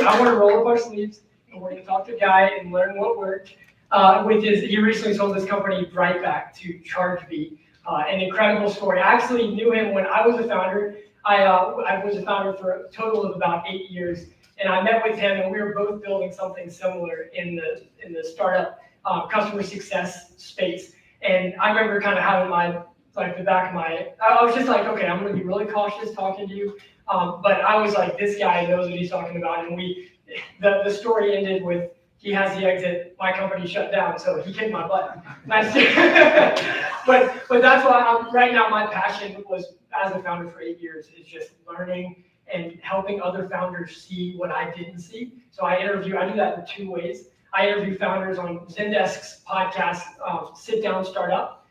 I want to roll up our sleeves and we're going to talk to Guy and learn what worked. He recently sold his company Brightback to Chargebee. An incredible story. I actually knew him when I was a founder. I was a founder for a total of about 8 years, and I met with him, and we were both building something similar in the startup customer success space. And I remember kind of having the back of my, I was just like, okay, I'm going to be really cautious talking to you. But I was like, this guy knows what he's talking about, and the story ended with, he has the exit, my company shut down, so he kicked my butt. But that's why right now my passion was, as a founder for 8 years, is just learning and helping other founders see what I didn't see. So I do that in 2 ways. I interview founders on Zendesk's podcast, Sit Down Startup.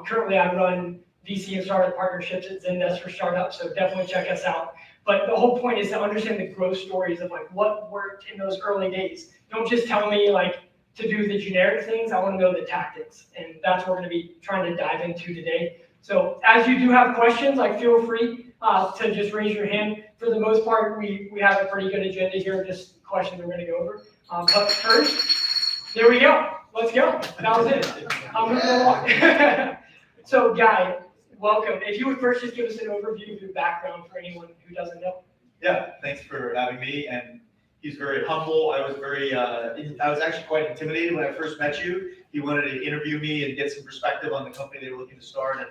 Currently I run VC and startup partnerships at Zendesk for startups, so definitely check us out. But the whole point is to understand the growth stories of what worked in those early days. Don't just tell me to do the generic things. I want to know the tactics, and that's what we're going to be trying to dive into today. So as you do have questions, feel free to just raise your hand. For the most part, we have a pretty good agenda here, just questions we're going to go over. But first, there we go. Let's go. That was it. I'm moving along. So Guy, welcome. If you would first just give us an overview of your background for anyone who doesn't know. Yeah, thanks for having me. And he's very humble. I was actually quite intimidated when I first met you. He wanted to interview me and get some perspective on the company they were looking to start. And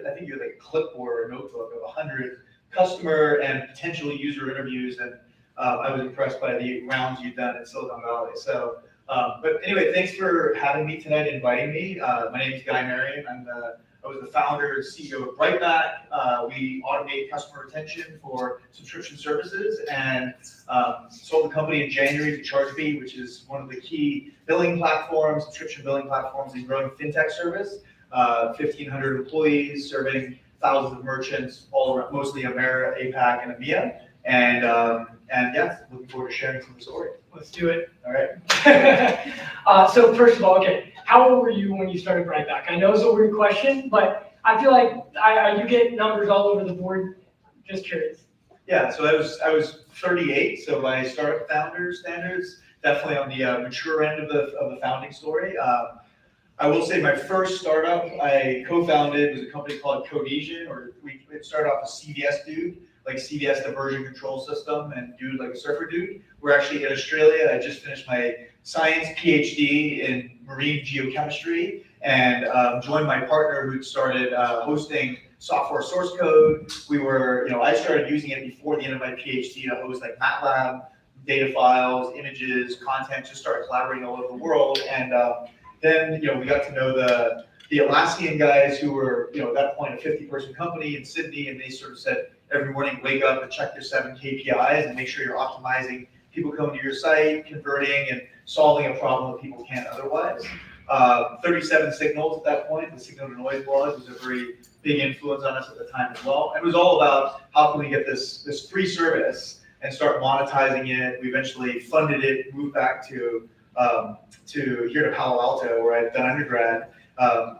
I think you had a clipboard or a notebook of 100 customer and potential user interviews. And I was impressed by the rounds you've done in Silicon Valley. So, but anyway, thanks for having me tonight, inviting me. My name is Guy Marion. I was the founder and CEO of Brightback. We automate customer retention for subscription services, and sold the company in January to Chargebee, which is one of the key billing platforms, subscription billing platforms and growing fintech service. 1,500 employees serving thousands of merchants, all around, mostly America, APAC, and EMEA. And yeah, looking forward to sharing some of the story. Let's do it. All right. So first of all, okay, how old were you when you started Brightback? I know it's a weird question, but I feel like you get numbers all over the board. Just curious. Yeah, so I was 38. So by startup founder standards, definitely on the mature end of the founding story. I will say my first startup I co-founded was a company called Cohesion, or it started off as CVS Dude, like CVS, the version control system, and Dude, like a surfer dude. We're actually in Australia. I just finished my science PhD in marine geochemistry, and joined my partner who started hosting software source code. I started using it before the end of my PhD to host MATLAB, data files, images, content, just started collaborating all over the world. And then we got to know the Atlassian guys who were at that point a 50-person company in Sydney, and they sort of said every morning wake up and check your 7 KPIs and make sure you're optimizing people coming to your site, converting, and solving a problem that people can't otherwise. 37 signals at that point. The signal to noise was a very big influence on us at the time as well. And it was all about how can we get this free service and start monetizing it. We eventually funded it, moved back to here to Palo Alto, where I'd done undergrad,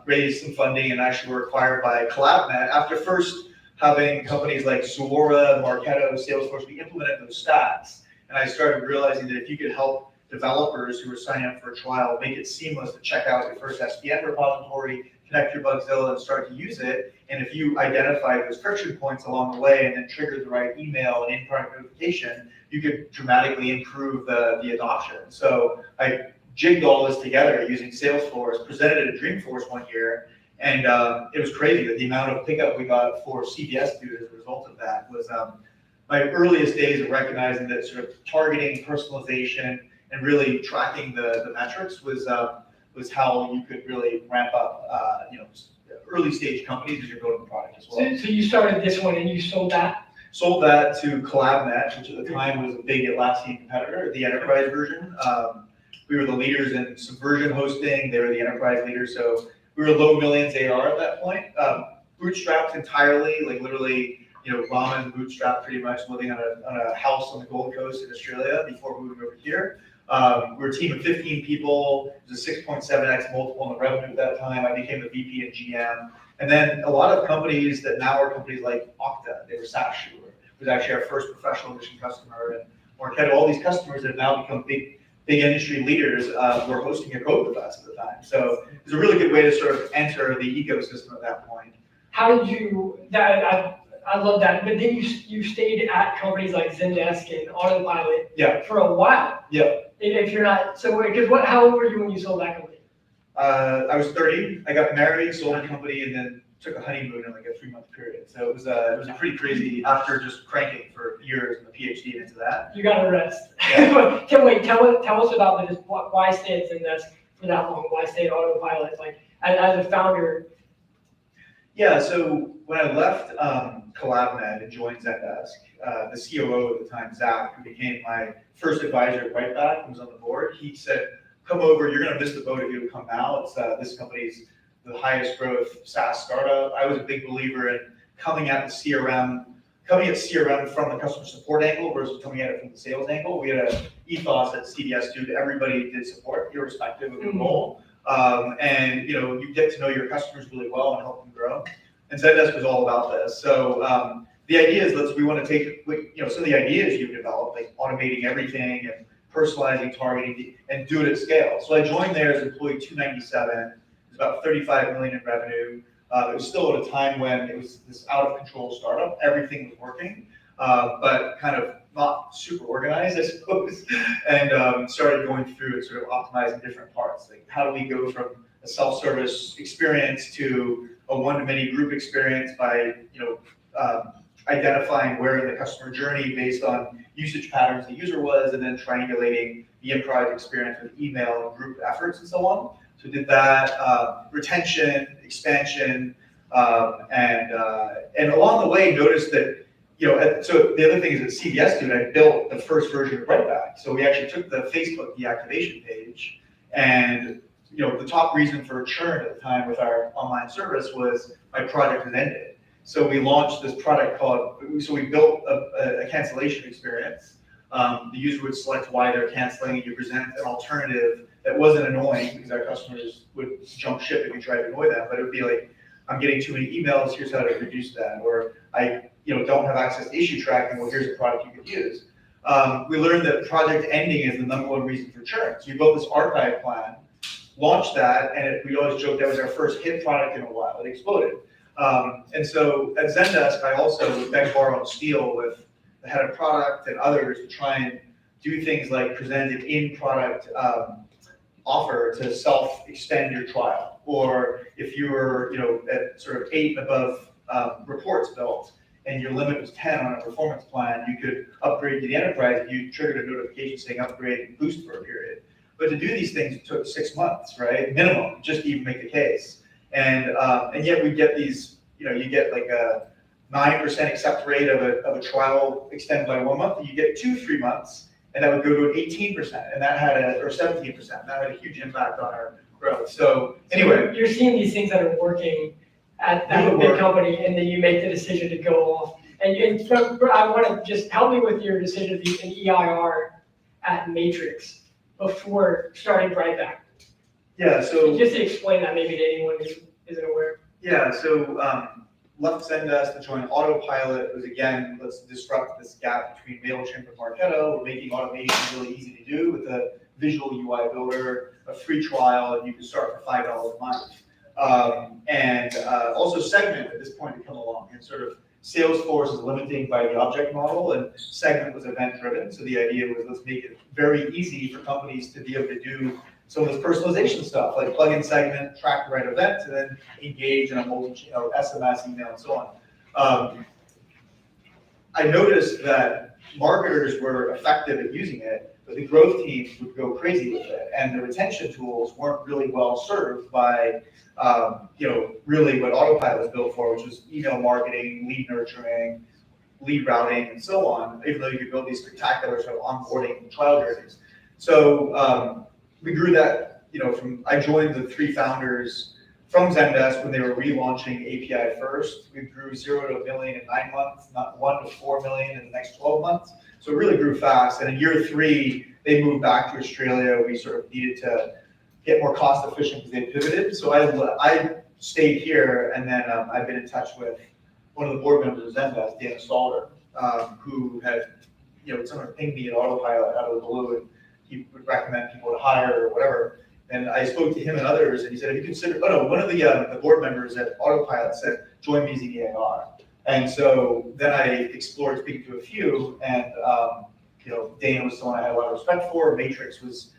raised some funding, and actually were acquired by CollabNet. After first having companies like Zuora, Marketo, Salesforce, we implemented those stacks. And I started realizing that if you could help developers who are signing up for a trial, make it seamless to check out your first SVN repository, connect your Bugzilla, and start to use it. And if you identify those friction points along the way and then trigger the right email and in-product notification, you could dramatically improve the adoption. So I jigged all this together using Salesforce, presented it at Dreamforce one year, and it was crazy that the amount of pickup we got for CVS Dude as a result of that was my earliest days of recognizing that sort of targeting, personalization, and really tracking the metrics was how you could really ramp up early stage companies as you're building the product as well. So you started this one and you sold that? Sold that to CollabNet, which at the time was a big Atlassian competitor, the enterprise version. We were the leaders in Subversion hosting. They were the enterprise leaders, so we were low millions AR at that point. Bootstrapped entirely, literally, ramen bootstrapped pretty much, living on a house on the Gold Coast in Australia before moving over here. We were a team of 15 people. It was a 6.7x multiple on the revenue at that time. I became the VP and GM. And then a lot of companies that now are companies like Okta, they were SaaS. It was actually our first professional mission customer. And Marketo, all these customers that have now become big industry leaders were hosting a code with us at the time. So it was a really good way to sort of enter the ecosystem at that point. How did you, I love that, but then you stayed at companies like Zendesk and Autopilot for a while. Yeah. If you're not, so because how old were you when you sold that company? I was 30. I got married, sold a company, and then took a honeymoon in like a 3-month period. So it was a pretty crazy after just cranking for years and a PhD into that. You got to rest. Yeah. But tell us about just why stay at Zendesk for that long? Why stay at Autopilot? Like as a founder. Yeah. So when I left CollabNet and joined Zendesk, the COO at the time, Zach, who became my first advisor at Brightback, who was on the board, he said, "Come over. You're going to miss the boat if you don't come now. It's this company's the highest growth SaaS startup." I was a big believer in coming at CRM from the customer support angle versus coming at it from the sales angle. We had an ethos at CDS too that everybody did support, irrespective of your role. And you get to know your customers really well and help them grow. And Zendesk was all about this. So the idea is we want to take some of the ideas you've developed, like automating everything and personalizing, targeting, and do it at scale. So I joined there as employee 297. It was about 35 million in revenue. It was still at a time when it was this out of control startup. Everything was working, but kind of not super organized, I suppose. And started going through and sort of optimizing different parts. Like how do we go from a self-service experience to a one-to-many group experience by identifying where in the customer journey based on usage patterns the user was, and then triangulating the enterprise experience with email and group efforts and so on. So we did that, retention, expansion, and along the way noticed that, so the other thing is at CVS, I built the first version of Brightback. So we actually took the Facebook deactivation page, and the top reason for churn at the time with our online service was my project had ended. So we launched this product we built a cancellation experience. The user would select why they're canceling, and you present an alternative that wasn't annoying because our customers would jump ship if you tried to annoy them, but it would be like, I'm getting too many emails, here's how to reduce that, or I don't have access to issue tracking, well, here's a product you could use. We learned that project ending is the #1 reason for churn. So we built this archive plan, launched that, and we always joked that was our first hit product in a while. It exploded. And so at Zendesk, I also would beg, borrow, and steal with the head of product and others to try and do things like present an in-product offer to self-extend your trial. Or if you were at sort of 8 and above reports built, and your limit was 10 on a performance plan, you could upgrade to the enterprise if you triggered a notification saying upgrade and boost for a period. But to do these things, it took 6 months, right? Minimum, just to even make the case. And yet we get these, you get like a 9% accept rate of a trial extended by 1 month, and you get 2-3 months, and that would go to an 18%, and that had or 17%. That had a huge impact on our growth. So anyway, you're seeing these things that are working at a big company, and then you make the decision to go off. And so I want to just help me with your decision to be an EIR at Matrix before starting Brightback. Yeah, so just to explain that maybe to anyone who isn't aware. Yeah, so left Zendesk to join Autopilot was, again, let's disrupt this gap between MailChimp and Marketo. We're making automation really easy to do with a visual UI builder, a free trial, and you can start for $5 a month. And also Segment at this point had come along, and sort of Salesforce is limiting by the object model, and Segment was event-driven. So the idea was, let's make it very easy for companies to be able to do some of this personalization stuff, like plug in Segment, track the right event, and then engage in a multi-channel SMS, email, and so on. I noticed that marketers were effective at using it, but the growth teams would go crazy with it, and the retention tools weren't really well served by, really what Autopilot was built for, which was email marketing, lead nurturing, lead routing, and so on. Even though you could build these spectacular sort of onboarding trial journeys, so we grew that. I joined the 3 founders from Zendesk when they were relaunching API first. We grew 0 to $1 million in 9 months, not 1 to $4 million in the next 12 months. So it really grew fast. And in year 3, they moved back to Australia. We sort of needed to get more cost efficient because they pivoted. So I stayed here, and then I've been in touch with one of the board members of Zendesk, Dan Stalder, who had someone pinged me at autopilot out of the blue, and he would recommend people to hire or whatever. And I spoke to him and others, and he said, have you considered, one of the board members at Autopilot said, join BZDAR. And so then I explored speaking to a few, and Dana was someone I had a lot of respect for. Matrix was,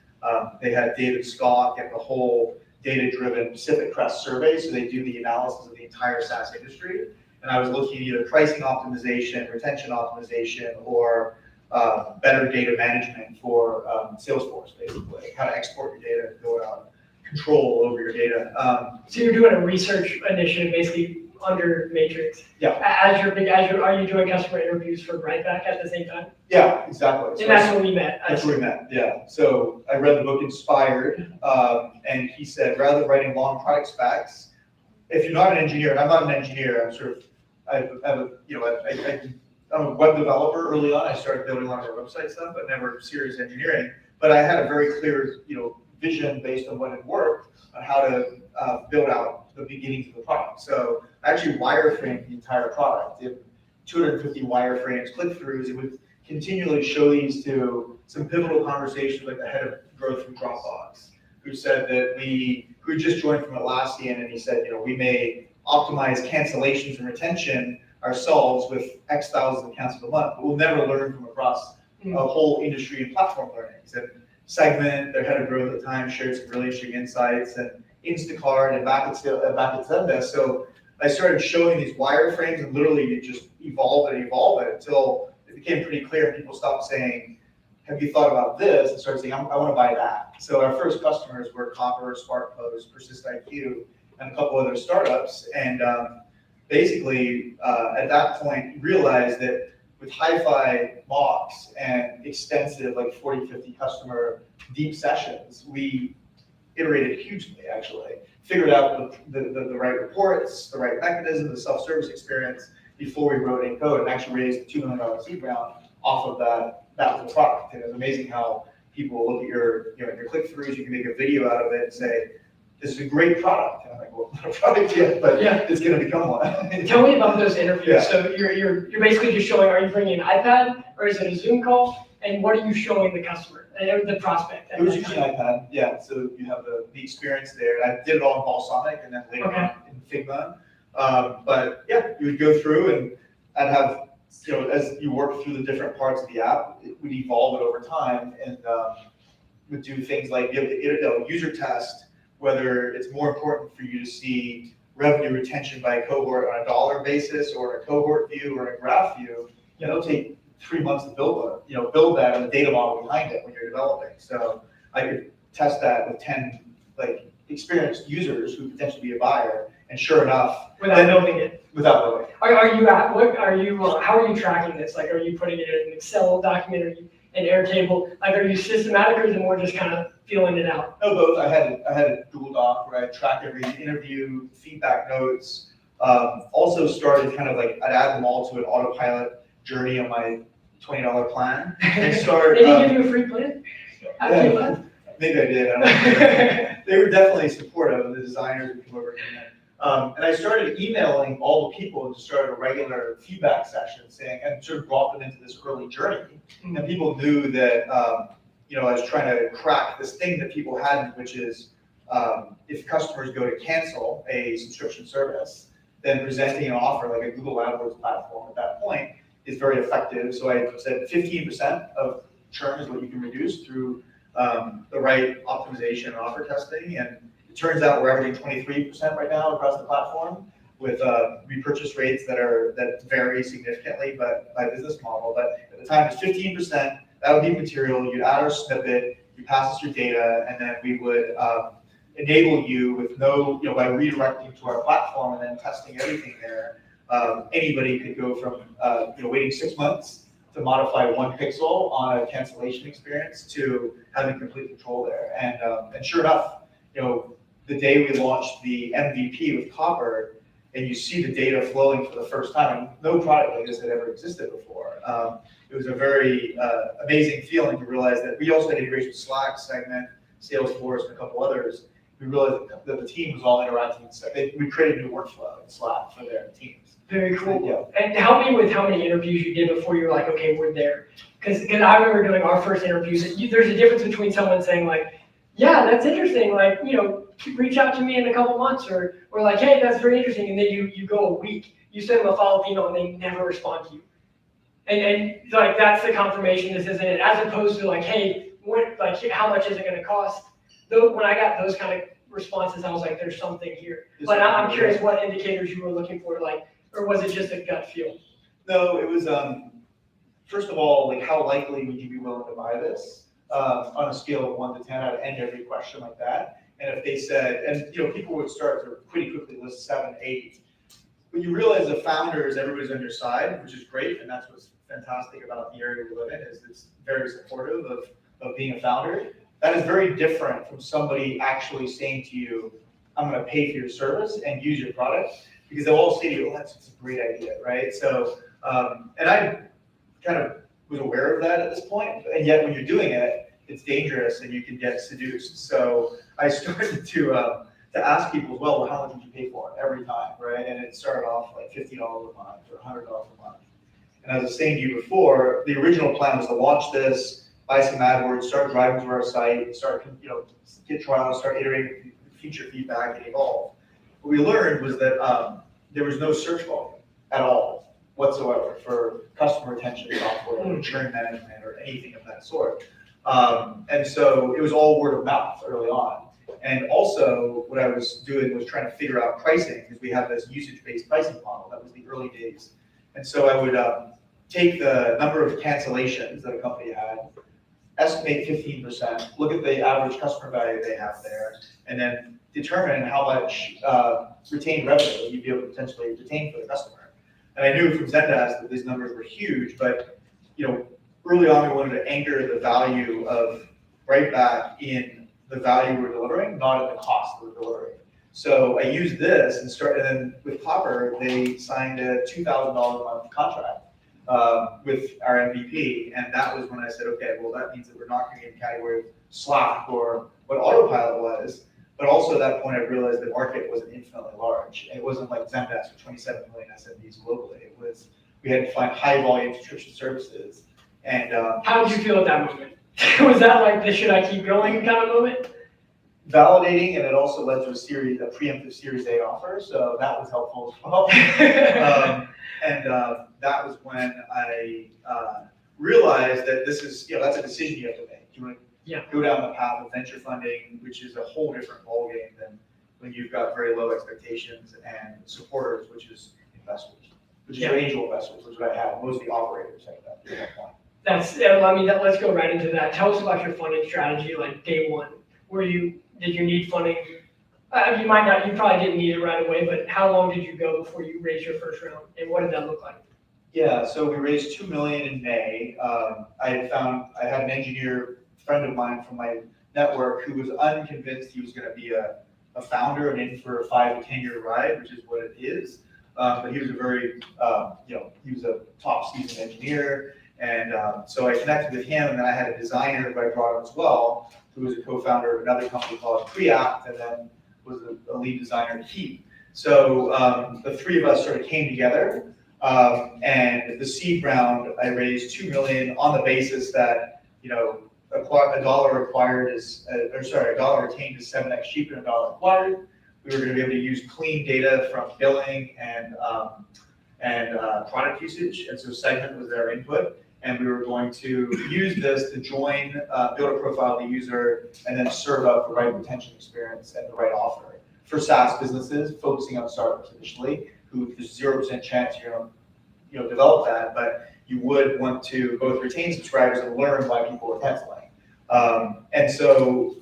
they had David Scott get the whole data-driven Pacific Crest survey, so they do the analysis of the entire SaaS industry. And I was looking at either pricing optimization, retention optimization, or better data management for Salesforce, basically, how to export your data, go out, control over your data. So you're doing a research initiative basically under Matrix. Yeah. Are you doing customer interviews for Brightback at the same time? Yeah, exactly. So and that's where we met. That's where we met, yeah. So I read the book Inspired, and he said, rather than writing long product specs, if you're not an engineer, and I'm not an engineer, I'm a web developer early on. I started building a lot of our website stuff, but never serious engineering. But I had a very clear, vision based on what had worked on how to build out the beginnings of the product. So I actually wireframed the entire product. Did 250 wireframes, click-throughs. It would continually show these to some pivotal conversations, like the head of growth from Dropbox, who said that who just joined from Atlassian, and he said, we may optimize cancellations and retention ourselves with X thousands of cancels a month, but we'll never learn from across a whole industry and platform learnings. And Segment, their head of growth at the time, shared some really interesting insights, and Instacart and back at Zendesk. So I started showing these wireframes, and literally you just evolve it until it became pretty clear, and people stopped saying, have you thought about this? And started saying, I want to buy that. So our first customers were Copper, SparkPost, PersistIQ, and a couple other startups. And basically, at that point, realized that with hi-fi mocks and extensive, like 40, 50 customer deep sessions, we iterated hugely, actually. Figured out the right reports, the right mechanism, the self-service experience before we wrote any code, and actually raised a $2 million seed round off of that was the product. And it was amazing how people look at your click-throughs, you can make a video out of it and say, this is a great product. And I'm like, well, not a product yet, but yeah, it's going to become one. Tell me about those interviews. Yeah. So you're basically just showing, are you bringing an iPad or is it a Zoom call? And what are you showing the customer, the prospect? It was usually an iPad, yeah. So you have the experience there. I did it all in Balsamiq and then later on in Figma. But yeah, you would go through and I'd have, as you work through the different parts of the app, it would evolve it over time, and would do things like user test, whether it's more important for you to see revenue retention by cohort on a dollar basis or a cohort view or a graph view. It'll take 3 months to build that and the data model behind it when you're developing. So I could test that with 10 experienced users who potentially be a buyer, and sure enough, without building it. Without building it. How are you tracking this? Like, are you putting it in an Excel document? Are you an Airtable? Like, are you systematic, or is it more just kind of feeling it out? No, both. I had a Google Doc where I tracked every interview, feedback notes. Also started I'd add them all to an autopilot journey on my $20 plan. And start. Did he give you a free plan? Yeah, maybe I did. I don't know. They were definitely supportive of the designers who came over here. And I started emailing all the people and just started a regular feedback session and sort of brought them into this early journey. And people knew that, I was trying to crack this thing that people hadn't, which is if customers go to cancel a subscription service, then presenting an offer like a Google AdWords platform at that point is very effective. So I said 15% of churn is what you can reduce through the right optimization and offer testing. And it turns out we're averaging 23% right now across the platform, with repurchase rates that vary significantly by business model. But at the time, it's 15%. That would be material. You'd add our snippet, you pass us your data, and then we would enable you with by redirecting to our platform and then testing everything there. Anybody could go from waiting 6 months to modify 1 pixel on a cancellation experience to having complete control there. And sure enough, the day we launched the MVP with Copper, and you see the data flowing for the first time, and no product like this had ever existed before. It was a very amazing feeling to realize that we also had integration with Slack, Segment, Salesforce, and a couple others. we realized that the team was all interacting. So we created a new workflow in Slack for their teams. Very cool. Yeah. And help me with how many interviews you did before you were like, okay, we're there. Because I remember doing our first interviews. There's a difference between someone saying like, yeah, that's interesting. Like, reach out to me in a couple months, or like, hey, that's very interesting. And then you go a week, you send them a follow-up email and they never respond to you. And like, that's the confirmation this isn't it, as opposed to like, hey, how much is it going to cost? Though when I got those kind of responses, I was like, there's something here. But I'm curious what indicators you were looking for, like, or was it just a gut feel? No, it was, first of all, like, how likely would you be willing to buy this? On a scale of 1 to 10, I'd end every question like that. And if they said, and people would start to pretty quickly list 7, 8. But you realize the founders, everybody's on your side, which is great, and that's what's fantastic about the area we live in, is it's very supportive of being a founder. That is very different from somebody actually saying to you, I'm going to pay for your service and use your product, because they'll all say to you, oh, that's a great idea, right? So, and I kind of was aware of that at this point, and yet when you're doing it, it's dangerous and you can get seduced. So I started to ask people, well, how much would you pay for it every time, right? And it started off like $50 a month or $100 a month. And as I was saying to you before, the original plan was to launch this, buy some AdWords, start driving to our site, start, get trials, start iterating feature feedback, and evolve. What we learned was that there was no search volume at all whatsoever for customer retention software or churn management or anything of that sort. And so it was all word of mouth early on. And also what I was doing was trying to figure out pricing, because we have this usage-based pricing model. That was the early days. And so I would take the number of cancellations that a company had, estimate 15%, look at the average customer value they have there, and then determine how much retained revenue you'd be able to potentially retain for the customer. And I knew from Zendesk that these numbers were huge, but early on we wanted to anchor the value of Brightback in the value we're delivering, not in the cost we're delivering. So I used this and then with Copper, they signed a $2,000 a month contract with our MVP, and that was when I said, okay, well, that means that we're not going to get in the category of Slack or what Autopilot was, but also at that point I realized the market wasn't infinitely large. It wasn't like Zendesk with 27 million SMBs globally. It was, we had to find high volume subscription services. And how did you feel at that moment? Was that like the should I keep going kind of moment? Validating, and it also led to a preemptive Series A offer, so that was helpful as well. That was when I realized that this is, that's a decision you have to make. You want to go down the path of venture funding, which is a whole different ballgame than when you've got very low expectations, and supporters, which is investors, which is your angel investors, which is what I had. Most of the operators had that at that point. Let's go right into that. Tell us about your funding strategy, like day one. Did you need funding? You probably didn't need it right away, but how long did you go before you raised your first round, and what did that look like? Yeah, so we raised $2 million in May. I had an engineer friend of mine from my network who was unconvinced he was going to be a founder and in for a 5 to 10 year ride, which is what it is. But he was he was a top seasoned engineer. And so I connected with him, and then I had a designer who I brought in as well, who was a co-founder of another company called Preact, and then was a lead designer at Heat. So the three of us sort of came together, and the seed round, I raised $2 million on the basis that, a dollar acquired is, a dollar retained is 7x cheaper than a dollar acquired. We were going to be able to use clean data from billing and product usage, and so Segment was their input. And we were going to use this to join, build a profile of the user, and then serve up the right retention experience and the right offer for SaaS businesses, focusing on startups initially, who there's 0% chance you're going to develop that, but you would want to both retain subscribers and learn why people were canceling. And so,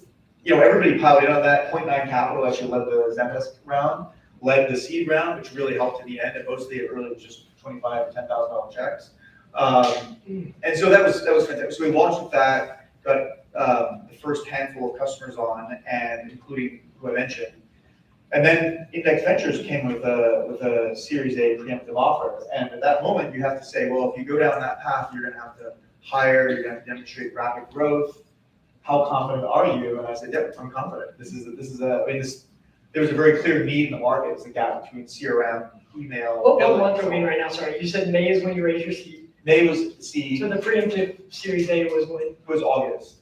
everybody piled in on that. 0.9 Capital actually led the Zendesk round, led the seed round, which really helped at the end. And mostly it really was just $25,000 to $10,000 checks. And so that was fantastic. So we launched with that, got the first handful of customers on, and including who I mentioned. And then Index Ventures came with a Series A preemptive offer. And at that moment, you have to say, well, if you go down that path, you're going to have to hire, you're going to have to demonstrate rapid growth. how confident are you? And I said, yep, I'm confident. There was a very clear need in the market. It's a gap between CRM, email. What month are we in right now? Sorry, you said May is when you raised your seed. May was seed. So the preemptive Series A was when? It was August.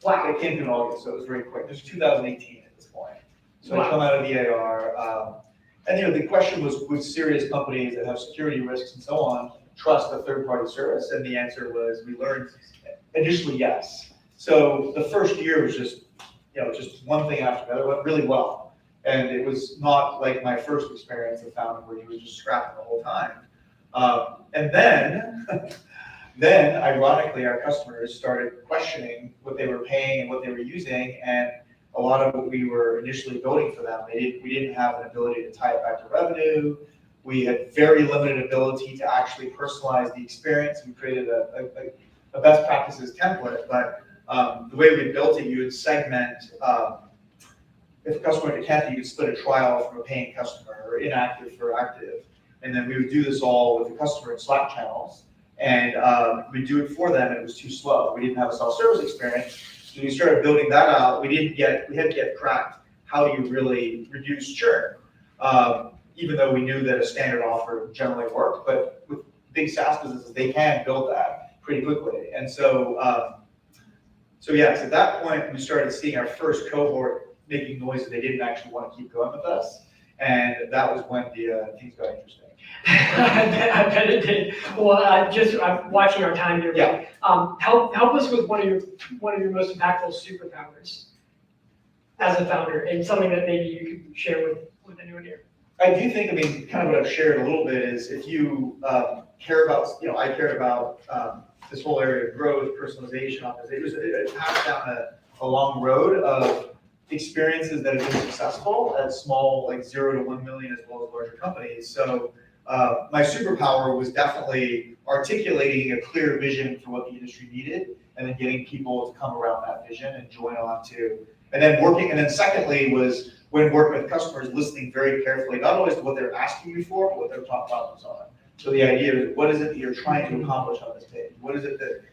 Wow. It came through in August, so it was very quick. It was 2018 at this point. So Wow. I come out of the AR, and the question was, would serious companies that have security risks and so on trust a third-party service? And the answer was, we learned initially yes. So the first year was just one thing after another. It went really well, and it was not like my first experience of founding where you were just scrapping the whole time. And then, ironically, our customers started questioning what they were paying and what they were using, and a lot of what we were initially building for them, we didn't have an ability to tie it back to revenue. We had very limited ability to actually personalize the experience. We created a best practices template, but the way we built it, you would segment, if a customer had a Kathy, you could split a trial from a paying customer or inactive for active. And then we would do this all with the customer in Slack channels. And we'd do it for them, and it was too slow. We didn't have a self-service experience. So we started building that out. We had to get cracked how do you really reduce churn, even though we knew that a standard offer generally worked. But with big SaaS businesses, they can build that pretty quickly. And so yes, at that point, we started seeing our first cohort making noise that they didn't actually want to keep going with us. And that was when the things got interesting. I bet it did. Well, I'm watching our time here. Yeah. Help us with one of your most impactful superpowers as a founder, and something that maybe you could share with anyone here. I do think, kind of what I've shared a little bit is if you care about, I cared about this whole area of growth, personalization, optimization. It passed down a long road of experiences that have been successful at small, like 0 to 1 million, as well as larger companies. So my superpower was definitely articulating a clear vision for what the industry needed, and then getting people to come around that vision and join on to, and then secondly was when working with customers, listening very carefully, not always to what they're asking me for, but what their top problems are. So the idea is, what is it that you're trying to accomplish on this page? What is it that,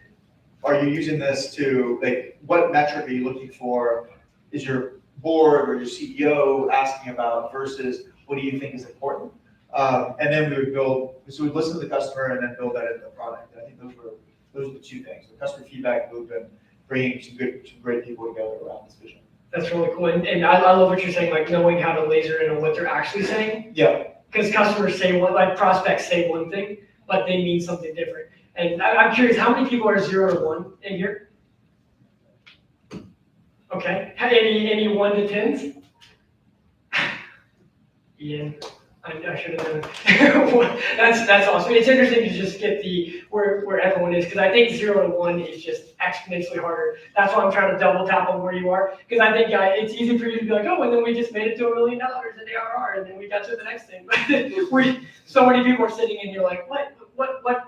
are you using this to, like, what metric are you looking for? Is your board or your CEO asking about versus what do you think is important? And then we'd listen to the customer and then build that into the product. And I think those are the two things: the customer feedback loop and bringing some great people together around this vision. That's really cool, and I love what you're saying, like knowing how to laser in on what they're actually saying. Yeah. Because customers say prospects say one thing, but they mean something different. And I'm curious, how many people are 0 to 1 in here? Okay. Any 1 to 10s? Ian, I should have done it. That's awesome. It's interesting to just get where everyone is, because I think 0 to 1 is just exponentially harder. That's why I'm trying to double tap on where you are, because I think it's easy for you to be like, oh, and then we just made it to $1 million in ARR, and then we got to the next thing. So many people are sitting in here like, what?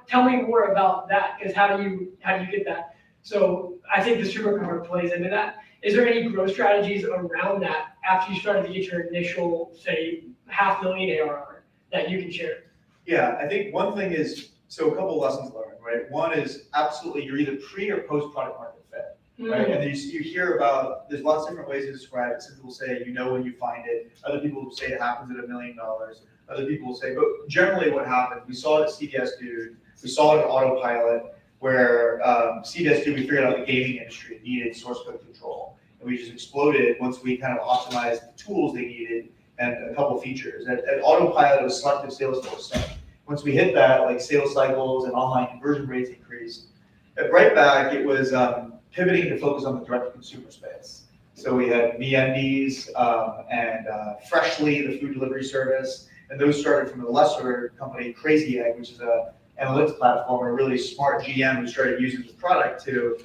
Tell me more about that, because how do you get that? So I think the superpower plays into that. Is there any growth strategies around that after you started to get your initial, say, $500,000 ARR that you can share? Yeah, I think one thing is, so a couple of lessons learned, right? One is absolutely you're either pre or post product market fit, right? And you hear about, there's lots of different ways to describe it. Some people say when you find it. Other people will say it happens at $1 million. Other people will say, but generally what happened, we saw it at CDS Dude, we saw it at Autopilot, where CDS Dude, we figured out the gaming industry needed source code control. And we just exploded once we kind of optimized the tools they needed and a couple of features. At Autopilot, it was selective Salesforce sync. Once we hit that, like sales cycles and online conversion rates increased. At Brightback, it was pivoting to focus on the direct-to-consumer space. So we had MeUndies and Freshly, the food delivery service, and those started from a lesser company, Crazy Egg, which is a analytics platform, a really smart GM who started using this product to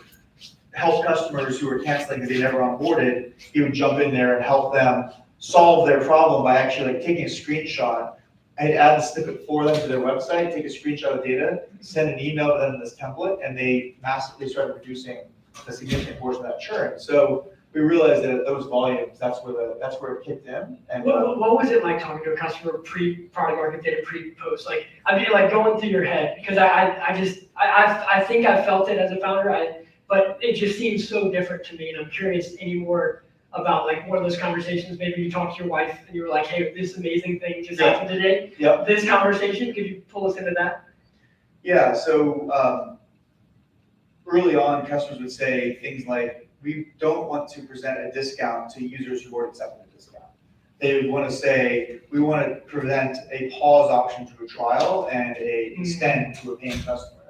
help customers who were canceling because they never onboarded. He would jump in there and help them solve their problem by actually taking a screenshot. I'd add the snippet for them to their website, take a screenshot of data, send an email to them in this template, and they massively started reducing a significant portion of that churn. So we realized that at those volumes, that's where it kicked in. And what was it like talking to a customer pre-product market fit, pre-post? Like, I mean, like going through your head, because I think I felt it as a founder. but it just seems so different to me. And I'm curious any more about like one of those conversations. Maybe you talked to your wife and you were like, hey, this amazing thing just happened today. Yep. This conversation, could you pull us into that? Yeah, so early on, customers would say things like, we don't want to present a discount to users who already accepted a discount. They would want to say, we want to present a pause option to a trial and a extend to a paying customer.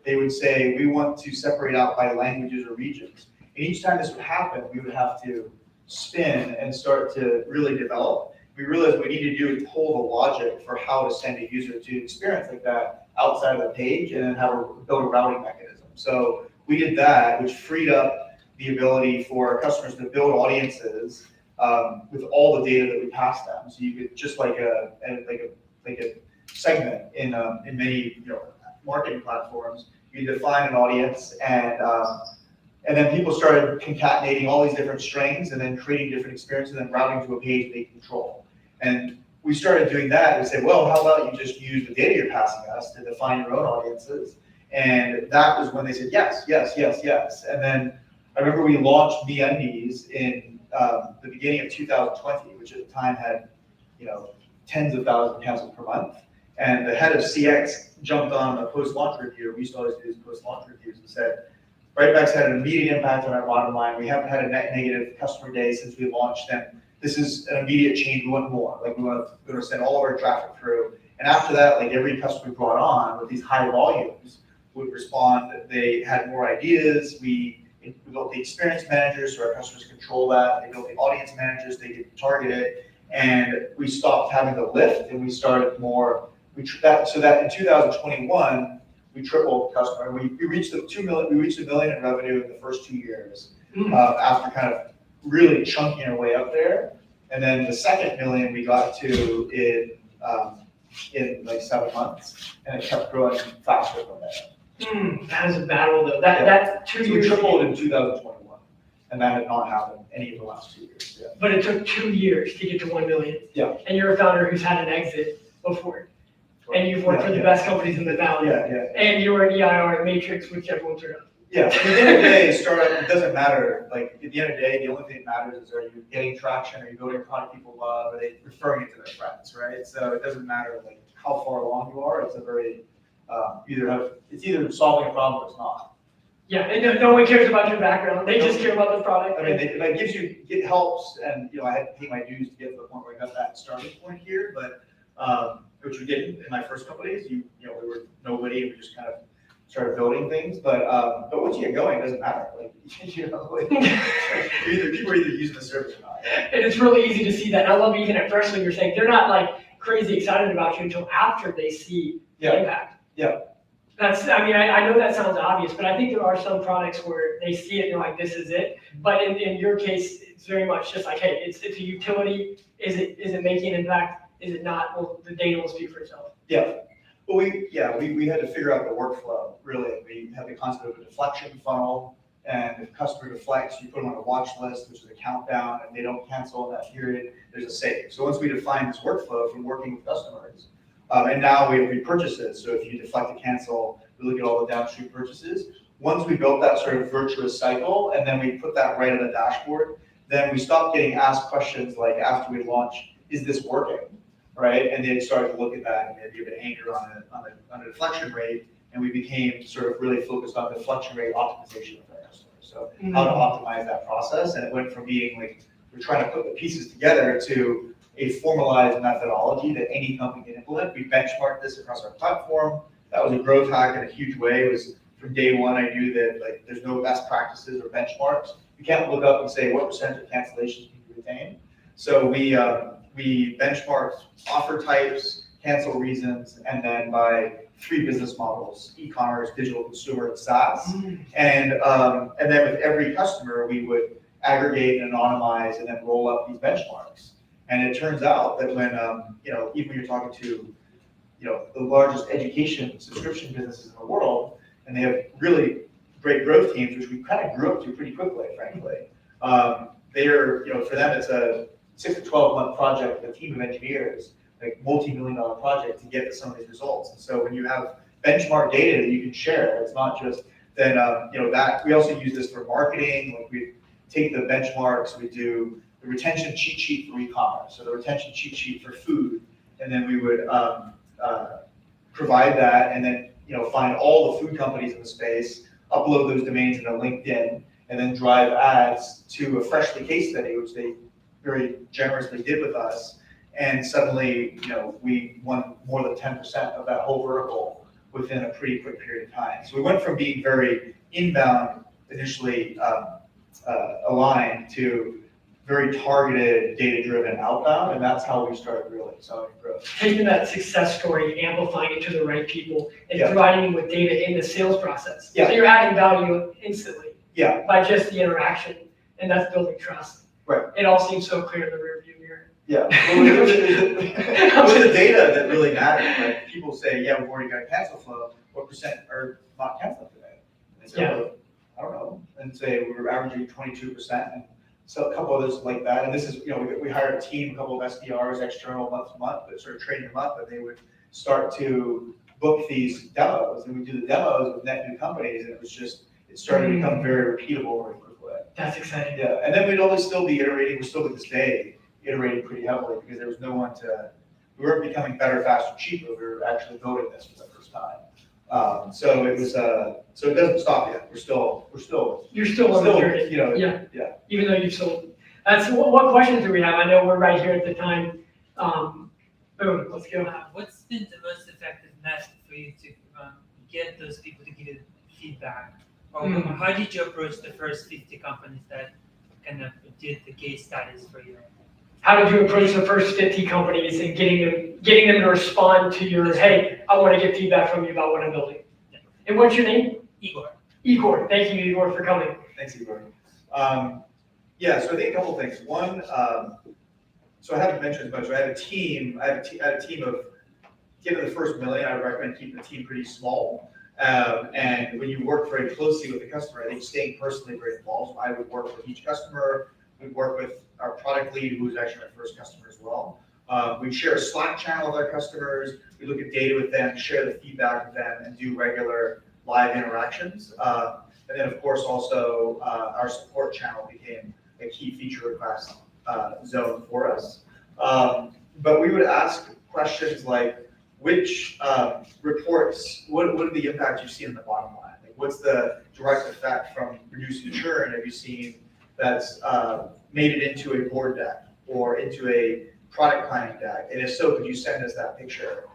They would say, we want to separate out by languages or regions. And each time this would happen, we would have to spin and start to really develop. We realized what we need to do is pull the logic for how to send a user to an experience like that outside of the page and then build a routing mechanism. So we did that, which freed up the ability for our customers to build audiences with all the data that we passed them. So you could just like a segment in many marketing platforms, you define an audience and then people started concatenating all these different strings and then creating different experiences and then routing to a page they control. And we started doing that and said, well, how about you just use the data you're passing us to define your own audiences? And that was when they said, yes, yes, yes, yes. And then I remember we launched MeUndies in the beginning of 2020, which at the time had, tens of thousands of cancels per month. And the head of CX jumped on a post-launch review. We used to always do these post-launch reviews and said, Brightback's had an immediate impact on our bottom line. We haven't had a net negative customer day since we launched them. This is an immediate change. We want more. Like we want to send all of our traffic through. And after that, like every customer we brought on with these high volumes would respond. They had more ideas. We built the experience managers so our customers control that. They built the audience managers. They could target it. And we stopped having the lift and we started more. So that in 2021, we tripled customer. We reached $1 million in revenue in the first 2 years after kind of really chunking our way up there. And then the second million we got to in like 7 months, and it kept growing faster from there. That is a battle though. That 2 years. We tripled in 2021, and that had not happened any of the last 2 years. Yeah. But it took 2 years to get to 1 million. Yeah. And you're a founder who's had an exit before. And you've worked for the best companies in the valley. And you were an EIR at Matrix, which everyone's heard of. Yeah, at the end of the day, startup, it doesn't matter. Like, at the end of the day, the only thing that matters is, are you getting traction, are you building a product people love, are they referring it to their friends, right? So it doesn't matter, like, how far along you are. It's a very, it's either solving a problem or it's not. Yeah, and no one cares about your background. They just care about the product. I mean, it helps, and, I had to pay my dues to get to the point where I got that starting point here, but, which we did in my first couple days. We were nobody, and we just kind of started building things. But once you get going, it doesn't matter. Like, people are either using the service or not. And it's really easy to see that. And I love even at first when you're saying they're not like crazy excited about you until after they see the impact. Yeah. I know that sounds obvious, but I think there are some products where they see it and they're like, this is it. But in your case, it's very much just like, hey, it's a utility. Is it making an impact? Is it not? Well, the data will speak for itself. Yeah. Well, we had to figure out the workflow, really. We had the concept of a deflection funnel, and if customer deflects, you put them on a watch list, which is a countdown, and they don't cancel in that period, there's a save. So once we define this workflow from working with customers, and now we have repurchases. So if you deflect a cancel, we look at all the downstream purchases. Once we built that sort of virtuous cycle, and then we put that right on the dashboard, then we stopped getting asked questions like after we launched, is this working? Right, and they started to look at that and maybe a bit anchor on a deflection rate, and we became sort of really focused on deflection rate optimization with our customers. So how to optimize that process, and it went from being like we're trying to put the pieces together to a formalized methodology that any company can implement. We benchmarked this across our platform. That was a growth hack in a huge way. It was from day one I knew that like there's no best practices or benchmarks. You can't look up and say what percentage of cancellations can you retain. So we benchmarked offer types, cancel reasons, and then by 3 business models: e-commerce, digital consumer, and SaaS. And then with every customer, we would aggregate and anonymize and then roll up these benchmarks. And it turns out that when even when you're talking to the largest education subscription businesses in the world, and they have really great growth teams, which we kind of grew up to pretty quickly, frankly. For them, it's a 6 to 12 month project with a team of engineers, like multi-million-dollar project to get to some of these results. And so when you have benchmark data that you can share, it's not just then, that, we also use this for marketing. Like we take the benchmarks, we do the retention cheat sheet for e-commerce, so the retention cheat sheet for food, and then we would provide that, and then find all the food companies in the space, upload those domains into LinkedIn, and then drive ads to a Freshly case study, which they very generously did with us. And suddenly, we won more than 10% of that whole vertical within a pretty quick period of time. So we went from being very inbound, initially aligned, to very targeted, data-driven outbound, and that's how we started really accelerating growth. Taking that success story, amplifying it to the right people, and Yeah. providing them with data in the sales process. Yeah. So you're adding value instantly. Yeah. By just the interaction, and that's building trust. Right. It all seems so clear in the rear view mirror. Yeah. Well, it was the data that really mattered. Like people say, yeah, we've already got a cancel flow. What percent are not canceled today? And say, well, I don't know. And say we were averaging 22%, and so a couple others like that. And this is, we hired a team, a couple of SDRs, external month to month, that sort of training them up, and they would start to book these demos, and we do the demos with net new companies, and it started to become very repeatable very quickly. That's exciting. Yeah, and then we'd always still be iterating. We're still to this day iterating pretty heavily because there was no one we weren't becoming better, faster, cheaper. We were actually voting this for the first time. So it was, so it doesn't stop yet. You're still on the journey. Yeah. Even though you've sold. That's what questions do we have? I know we're right here at the time. Boom, let's go. What's been the most effective method for you to get those people to give you feedback? Or how did you approach the first 50 companies that kind of did the case studies for you? How did you approach the first 50 companies and getting them to respond to your, hey, I want to get feedback from you about what I'm building? Yeah. And what's your name? Igor. Igor. Thank you, Igor, for coming. Thanks, Igor. Yeah, so I think a couple of things. One, so I haven't mentioned as much. I had a team of, given the first million, I would recommend keeping the team pretty small. And when you work very closely with the customer, I think staying personally very involved. So I would work with each customer. We'd work with our product lead, who was actually my first customer as well. We'd share a Slack channel with our customers. We look at data with them, share the feedback with them, and do regular live interactions. And then, of course, also our support channel became a key feature request zone for us. But we would ask questions like, which reports, what are the impacts you've seen in the bottom line? Like, what's the direct effect from reducing churn have you seen that's made it into a board deck or into a product planning deck? And if so, could you send us that picture?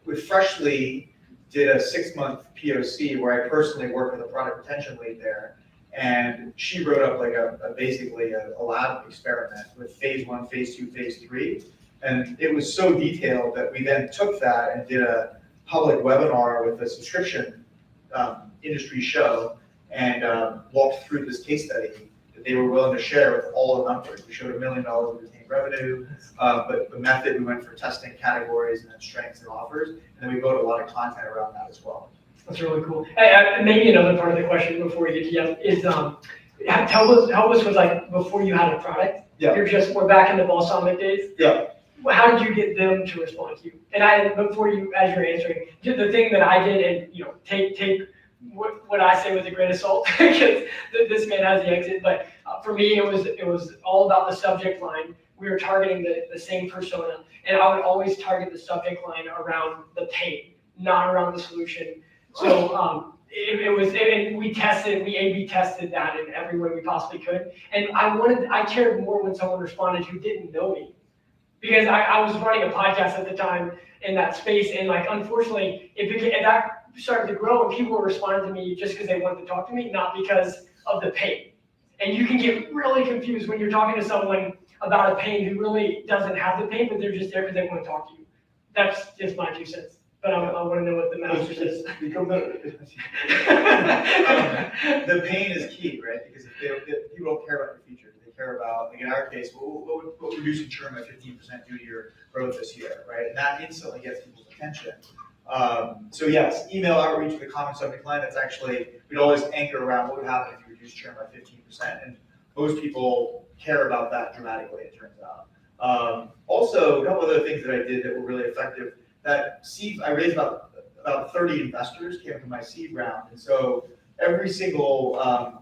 With Freshly, did a 6-month POC where I personally worked with a product retention lead there, and she wrote up like basically a lab experiment with phase 1, phase 2, phase 3. And it was so detailed that we then took that and did a public webinar with a subscription industry show and walked through this case study that they were willing to share with all the numbers. We showed $1 million of retained revenue, but the method, we went for testing categories and then strengths and offers, and then we wrote a lot of content around that as well. That's really cool. Hey, maybe another part of the question before we get to you is help us with like before you had a product. Yeah. We're back in the balsamic days. Yeah. How did you get them to respond to you? And before you, as you're answering, the thing that I did, and take what I say with a grain of salt, because this man has the exit. But for me, it was all about the subject line. We were targeting the same persona, and I would always target the subject line around the pain, not around the solution. So and we A/B tested that in every way we possibly could. And I cared more when someone responded who didn't know me. Because I was running a podcast at the time in that space, and like unfortunately, if that started to grow and people were responding to me just because they wanted to talk to me, not because of the pain. And you can get really confused when you're talking to someone about a pain who really doesn't have the pain, but they're just there because they want to talk to you. That's just my 2 cents. But I want to know what the master says. The pain is key, right? Because if people don't care about your future. They care about, like in our case, what would reducing churn by 15% due to your growth this year, right? And that instantly gets people's attention. So yes, email outreach with a common subject line. That's actually, we'd always anchor around what would happen if you reduce churn by 15%. And most people care about that dramatically, it turns out. Also, a couple other things that I did that were really effective. I raised about 30 investors came to my seed round. And so every single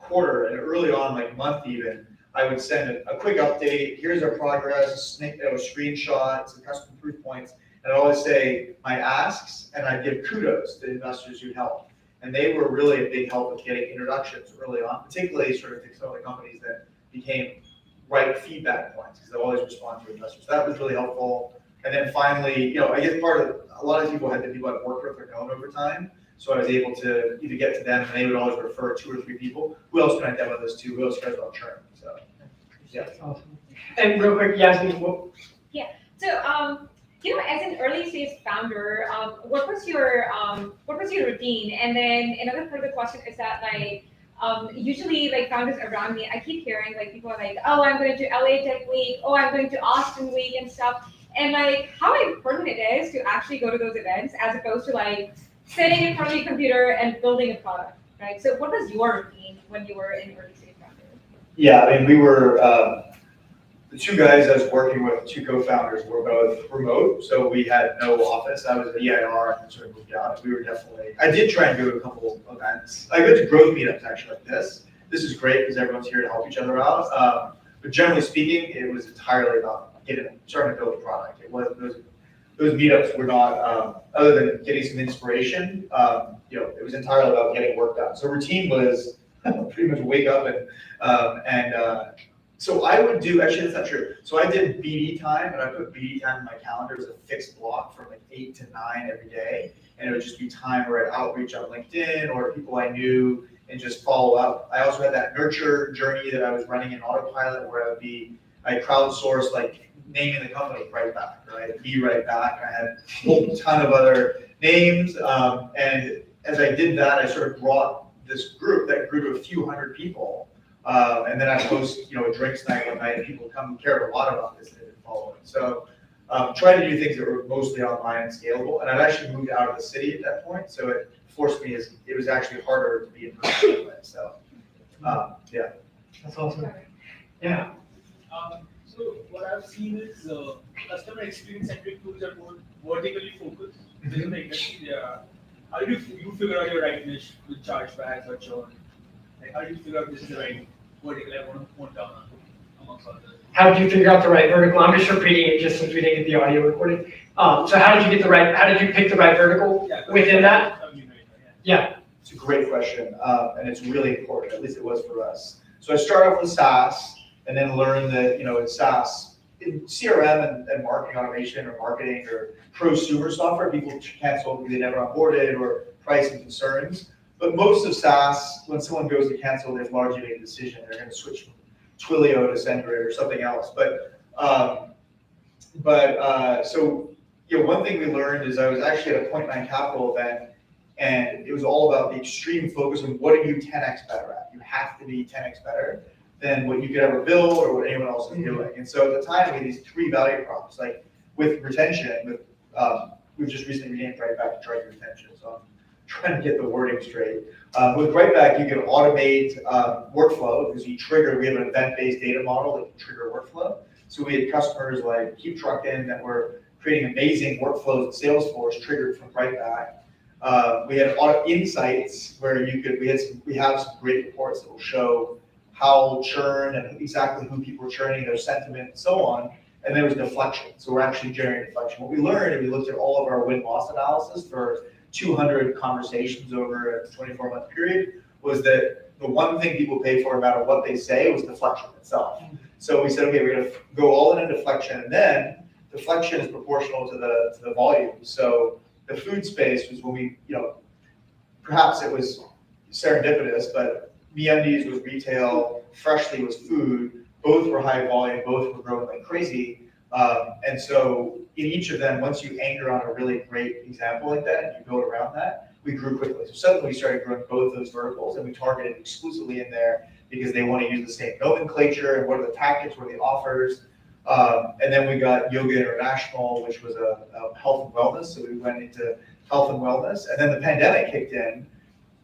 quarter and early on, like month even, I would send a quick update. Here's our progress, a screenshot, some custom proof points. And I'd always say my asks, and I'd give kudos to investors who helped. And they were really a big help with getting introductions early on, particularly sort of some of the companies that became right feedback points, because they always respond to investors. So that was really helpful. And then finally, I guess a lot of people had the people I've worked with or known over time. So I was able to either get to them, and they would always refer 2 or 3 people. Who else can I demo this to? Who else cares about churn? So, yeah. Awesome. And real quick, Yasmin, So, as an early stage founder, what was your routine? And then another part of the question is that usually founders around me, I keep hearing people are like, oh, I'm going to LA Tech Week, oh, I'm going to Austin Week and stuff. And how important it is to actually go to those events as opposed to sitting in front of your computer and building a product, right? So what was your routine when you were in early stage founder? Yeah, I mean, we were, the 2 guys I was working with, 2 co-founders, were both remote, so we had no office. I was at EIR and sort of moved out. We were definitely, I did try and go to a couple of events. I go to growth meetups actually like this. This is great because everyone's here to help each other out. But generally speaking, it was entirely about starting to build a product. It was those meetups were not, other than getting some inspiration, it was entirely about getting work done. So routine was pretty much wake up so I would do, actually that's not true. So I did BD time, and I put BD time in my calendar as a fixed block from 8 to 9 every day. And it would just be time where I'd outreach on LinkedIn or people I knew and just follow up. I also had that nurture journey that I was running in autopilot where I crowdsourced naming the company Brightback, right? Be Brightback. I had a whole ton of other names. And as I did that, I sort of brought this group that grew to a few hundred people. And then I host, a drinks night one night, and people come and care a lot about this and follow it. So trying to do things that were mostly online and scalable. And I've actually moved out of the city at that point, so it forced me, it was actually harder to be in person anyway. So, yeah. That's awesome. Yeah. So what I've seen is customer experience centric tools are more vertically focused within the industry. How do you figure out your right niche with chargebacks or churn? How do you figure out this is the right vertical I want to point down on amongst others? How did you figure out the right vertical? I'm just repeating it just since we didn't get the audio recorded. So how did you pick the right vertical within that? Yeah. It's a great question, and it's really important, at least it was for us. So I started off with SaaS, and then learned that, in SaaS, in CRM and marketing automation or marketing or prosumer software, people cancel because they never onboarded or pricing concerns. But most of SaaS, when someone goes to cancel, there's largely made a decision. They're going to switch from Twilio to SendGrid or something else. So one thing we learned is I was actually at a Point 9 Capital event, and it was all about the extreme focus on what are you 10x better at. You have to be 10x better than what you could ever build or what anyone else is doing. And so at the time, we had these 3 value props, with retention, we've just recently renamed Brightback to Chargebee Retention. So I'm trying to get the wording straight. With Brightback, you can automate workflow because we have an event-based data model that can trigger workflow. So we had customers like Keep Truckin' that were creating amazing workflows in Salesforce triggered from Brightback. We had insights where we have some great reports that will show how churn and exactly who people are churning, their sentiment, and so on. And there was deflection. So we're actually generating deflection. What we learned, and we looked at all of our win-loss analysis for 200 conversations over a 24-month period, was that the one thing people pay for no matter what they say was deflection itself. So we said, okay, we're going to go all in on deflection, and then deflection is proportional to the volume. So the food space was when we, perhaps it was serendipitous, but MeUndies was retail, Freshly was food. Both were high volume, both were growing like crazy. And so in each of them, once you anchor on a really great example like that and you build around that, we grew quickly. So suddenly we started growing both those verticals, and we targeted exclusively in there because they want to use the same nomenclature and what are the tactics, what are the offers. And then we got Yoga International, which was a health and wellness. So we went into health and wellness. And then the pandemic kicked in,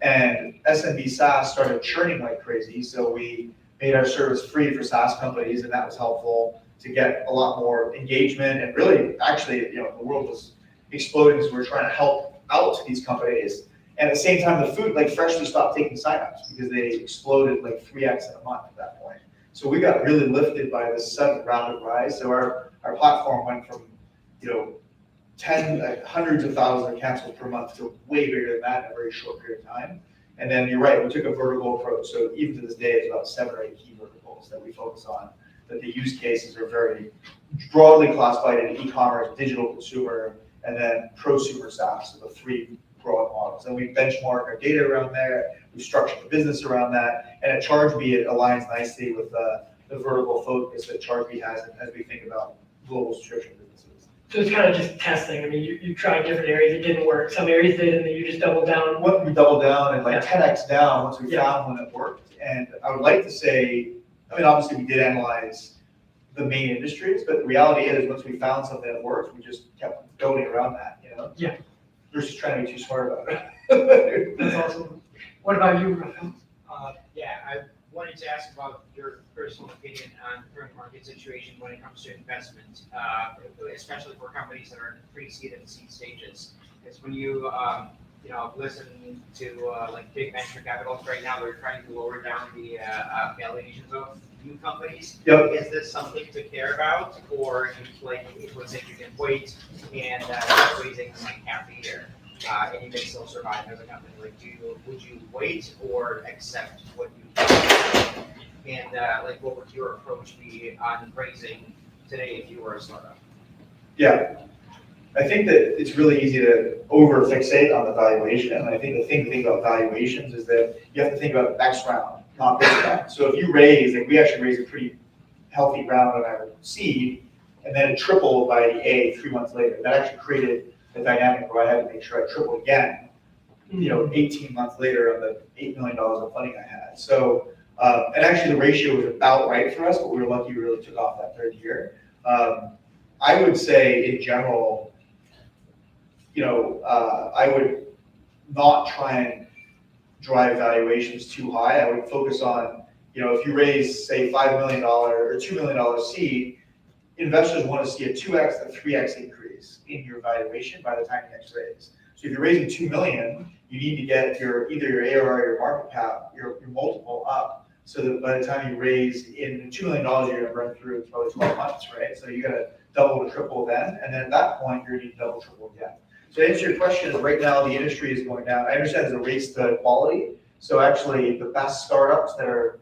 and SMB SaaS started churning like crazy. So we made our service free for SaaS companies, and that was helpful to get a lot more engagement. And really, actually, the world was exploding, so we're trying to help out these companies. And at the same time, the food, like Freshly stopped taking signups because they exploded like 3x in a month at that point. So we got really lifted by this sudden round of rise. So our platform went from, hundreds of thousands of cancels per month to way bigger than that in a very short period of time. And then you're right, we took a vertical approach. So even to this day, it's about 7 or 8 key verticals that we focus on, that the use cases are very broadly classified in e-commerce, digital consumer, and then prosumer SaaS, so the 3 broad models. And we benchmark our data around there, we structure the business around that, and at Chargebee, it aligns nicely with the vertical focus that Chargebee has as we think about global subscription businesses. So it's kind of just testing. I mean, you tried different areas, it didn't work. Some areas did, and then you just doubled down. What we doubled down and like Yeah. 10x down once we found one that worked. And I would like to say, I mean, obviously we did analyze the main industries, but the reality is once we found something that worked, we just kept going around that, Yeah. Versus trying to be too smart about it. That's awesome. What about you, Rafael? Yeah, I wanted to ask about your personal opinion on the current market situation when it comes to investment, especially for companies that are in pre-seed and seed stages. Because when you listen to like big venture capitals right now, they're trying to lower down the valuations of new companies. Yep. Is this something to care about, or it was if you can wait and raising like half a year? And you can still survive as a company. Like, would you wait or accept what you do? And what would your approach be on raising today if you were a startup? Yeah, I think that it's really easy to over fixate on the valuation. And I think the thing to think about valuations is that you have to think about next round, not this round. So if you raise, like we actually raised a pretty healthy round on our seed, and then it tripled by the A 3 months later. That actually created the dynamic where I had to make sure I tripled again, 18 months later on the $8 million of funding I had. So, and actually the ratio was about right for us, but we were lucky we really took off that 3rd year. I would say in general, I would not try and drive valuations too high. I would focus on, if you raise say $5 million or $2 million seed, investors want to see a 2x to 3x increase in your valuation by the time you next raise. So if you're raising $2 million, you need to get either your ARR or your market cap, your multiple up, so that by the time you raise in $2 million, you're going to run through probably 12 months, right? So you got to double to triple then, and then at that point, you're going to need to double, triple again. So to answer your question, right now the industry is going down. I understand there's a race to quality. So actually, the best startups that are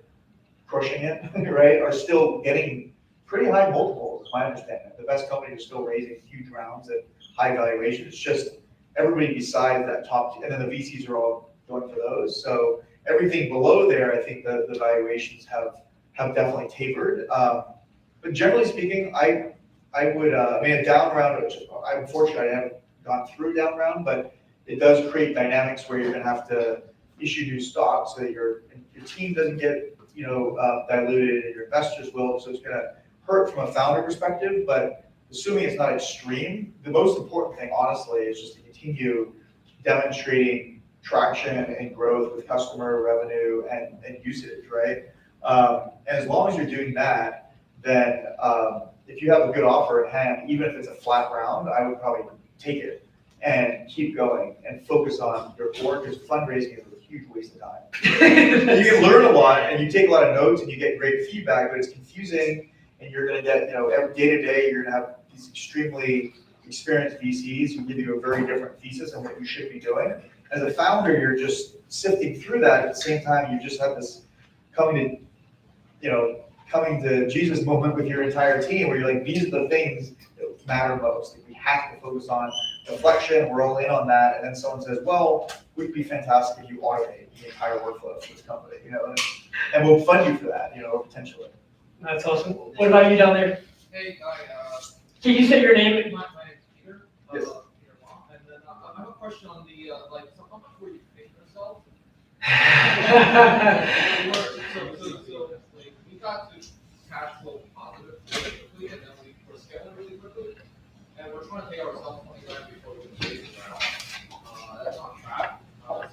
crushing it, right, are still getting pretty high multiples, is my understanding. The best companies are still raising huge rounds at high valuations. It's just everybody besides that top, and then the VCs are all going for those. So everything below there, I think the valuations have definitely tapered. But generally speaking, I would, a down round, I'm fortunate I haven't gone through a down round, but it does create dynamics where you're going to have to issue new stock so that your team doesn't get diluted, and your investors will. So it's going to hurt from a founder perspective, but assuming it's not extreme, the most important thing, honestly, is just to continue demonstrating traction and growth with customer revenue and usage, right? And as long as you're doing that, then if you have a good offer at hand, even if it's a flat round, I would probably take it and keep going and focus on your core, because fundraising is a huge waste of time. You can learn a lot and you take a lot of notes and you get great feedback, but it's confusing, and you're going to get, every day to day, you're going to have these extremely experienced VCs who give you a very different thesis on what you should be doing. As a founder, you're just sifting through that. At the same time, you just have this coming to Jesus moment with your entire team, where you're like, these are the things that matter most. Like, we have to focus on deflection. We're all in on that. And then someone says, well, it would be fantastic if you automate the entire workflow of this company, and we'll fund you for that, potentially. That's awesome. What about you down there? Hey, Guy. Can you say your name? My name's Peter. Yes. Peter Wong. And then I have a question on the so how much were you paying yourself? We got to cash flow positive really quickly, and then we were scaling really quickly, and we're trying to pay ourselves 20 grand before we can pay the round. That's on track. So we're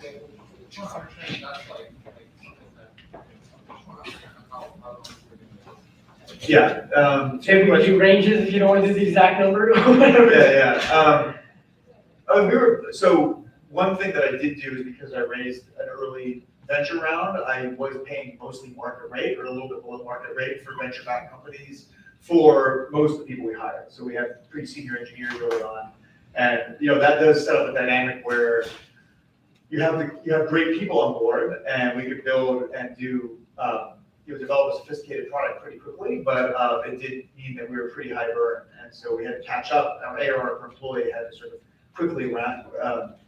trying to understand that's like something that I'm trying to understand how much we're doing. Yeah. Say we do ranges if you don't want to do the exact number or whatever. Yeah. one thing that I did do is because I raised an early venture round, I was paying mostly market rate or a little bit below market rate for venture-backed companies for most of the people we hired. So we had pretty senior engineers early on. And, that does set up a dynamic where you have great people on board, and we could build and do, develop a sophisticated product pretty quickly, but it did mean that we were pretty high burn. And so we had to catch up. Our ARR per employee had to sort of quickly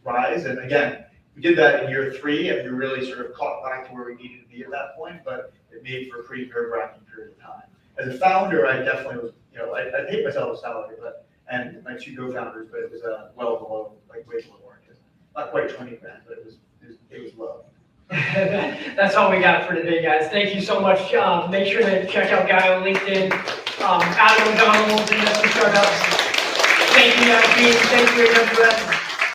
rise. And again, we did that in year 3, and we really sort of caught back to where we needed to be at that point, but it made for a pretty nerve-wracking period of time. As a founder, I definitely was, I paid myself a salary, and my 2 co-founders, but it was well below, like way below market. Not quite 20 grand, but it was low. That's all we got for today, guys. Thank you so much. Make sure to check out Guy on LinkedIn. Adam O'Donnell, Zendesk Startups. Thank you, guys. Thank you again for that.